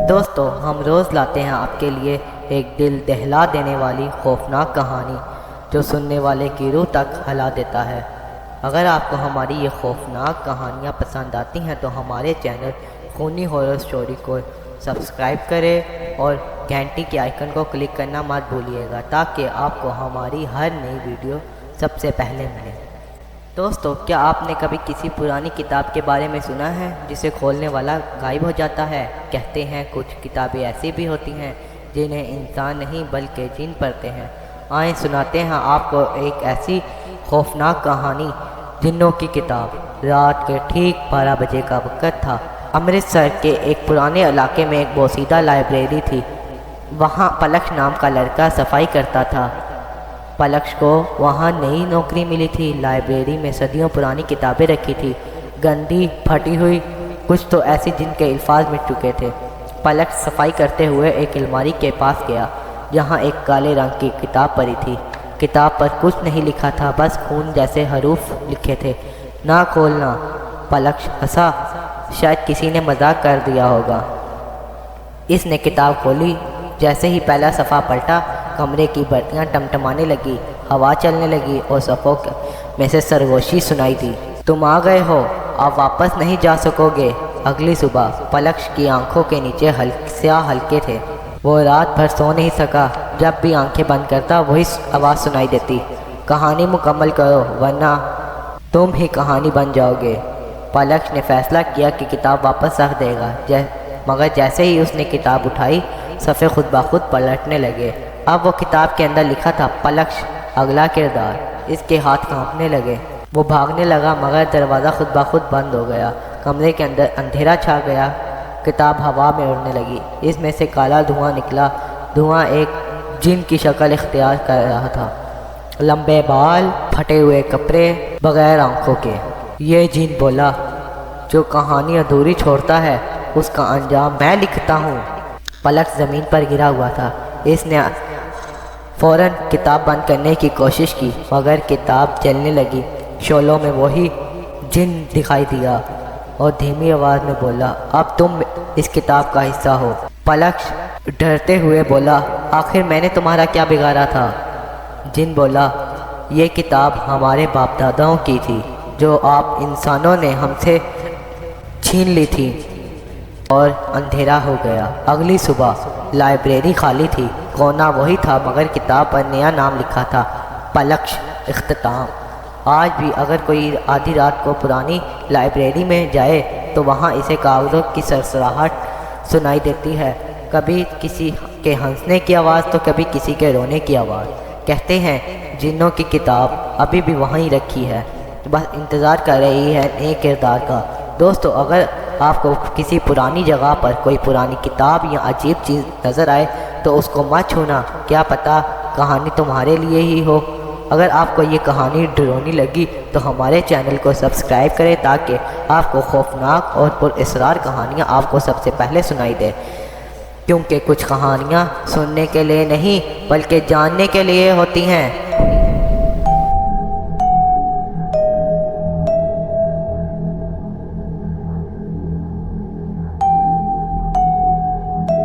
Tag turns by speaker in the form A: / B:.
A: दोस्तों, हम रोज़ लाते हैं आपके लिए एक दिल दहला देने वाली खौफनाक कहानी जो सुनने वाले की रूह तक हिला देता है। अगर आपको हमारी ये खौफनाक कहानियाँ पसंद आती हैं तो हमारे चैनल खूनी हॉरर स्टोरी को सब्सक्राइब करें और घंटी के आइकन को क्लिक करना मत भूलिएगा ताकि आपको हमारी हर नई वीडियो सबसे पहले मिले। दोस्तों, क्या आपने कभी किसी पुरानी किताब के बारे में सुना है जिसे खोलने वाला गायब हो जाता है? कहते हैं कुछ किताबें ऐसी भी होती हैं जिन्हें इंसान नहीं बल्कि जिन पढ़ते हैं। आए सुनाते हैं आपको एक ऐसी खौफनाक कहानी, जिन्नों की किताब। रात के ठीक 12 बजे का वक़्त था। अमृतसर के एक पुराने इलाके में एक बोसीदा लाइब्रेरी थी। वहाँ पलक नाम का लड़का सफाई करता था। पलक को वहाँ नई नौकरी मिली थी। लाइब्रेरी में सदियों पुरानी किताबें रखी थी, गंदी फटी हुई, कुछ तो ऐसी जिनके अल्फाज मिट चुके थे। पलक सफाई करते हुए एक अलमारी के पास गया जहाँ एक काले रंग की किताब पड़ी थी। किताब पर कुछ नहीं लिखा था, बस खून जैसे हरूफ लिखे थे। ना खोलना। पलक हंसा, शायद किसी ने मजाक कर दिया होगा। इसने किताब खोली। जैसे ही पहला सफ़ा पलटा, कमरे की बत्तियां टमटमाने लगी, हवा चलने लगी और सफ़ों में से सरगोशी सुनाई दी। तुम आ गए हो, आप वापस नहीं जा सकोगे। अगली सुबह पलक की आंखों के नीचे हल्के थे। वो रात भर सो नहीं सका। जब भी आंखें बंद करता वही आवाज़ सुनाई देती, कहानी मुकम्मल करो वरना तुम ही कहानी बन जाओगे। पलक ने फैसला किया कि किताब वापस रख देगा, मगर जैसे ही उसने किताब उठाई, सफ़े खुद ब खुद पलटने लगे। अब वो किताब के अंदर लिखा था, पलक अगला किरदार। इसके हाथ कांपने लगे। वो भागने लगा मगर दरवाज़ा खुद ब खुद बंद हो गया। कमरे के अंदर अंधेरा छा गया। किताब हवा में उड़ने लगी। इसमें से काला धुआं निकला। धुआं एक जिन की शक्ल इख्तियार कर रहा था। लंबे बाल, फटे हुए कपड़े, बगैर आंखों के। ये जिन बोला, जो कहानी अधूरी छोड़ता है उसका अंजाम मैं लिखता हूँ। पलक ज़मीन पर गिरा हुआ था। इसने फ़ौरन किताब बंद करने की कोशिश की मगर किताब चलने लगी। शोलों में वही जिन दिखाई दिया और धीमी आवाज़ में बोला, अब तुम इस किताब का हिस्सा हो। पलक डरते हुए बोला, आखिर मैंने तुम्हारा क्या बिगाड़ा था? जिन बोला, ये किताब हमारे बाप दादाओं की थी जो आप इंसानों ने हमसे छीन ली थी और अंधेरा हो गया। अगली सुबह लाइब्रेरी खाली थी। कोना वही था मगर किताब पर नया नाम लिखा था, पलक इख्तिताम। आज भी अगर कोई आधी रात को पुरानी लाइब्रेरी में जाए तो वहाँ इसे कागज़ों की सरसराहट सुनाई देती है। कभी किसी के हंसने की आवाज़ तो कभी किसी के रोने की आवाज़। कहते हैं जिन्नों की किताब अभी भी वहीं रखी है, बस इंतज़ार कर रही है नए किरदार का। दोस्तों, अगर आपको किसी पुरानी जगह पर कोई पुरानी किताब या अजीब चीज़ नज़र आए तो उसको मत छूना, क्या पता कहानी तुम्हारे लिए ही हो। अगर आपको ये कहानी डरावनी लगी तो हमारे चैनल को सब्सक्राइब करें ताकि आपको खौफनाक और पुरअसरार कहानियाँ आपको सबसे पहले सुनाई दे, क्योंकि कुछ कहानियाँ सुनने के लिए नहीं बल्कि जानने के लिए होती हैं।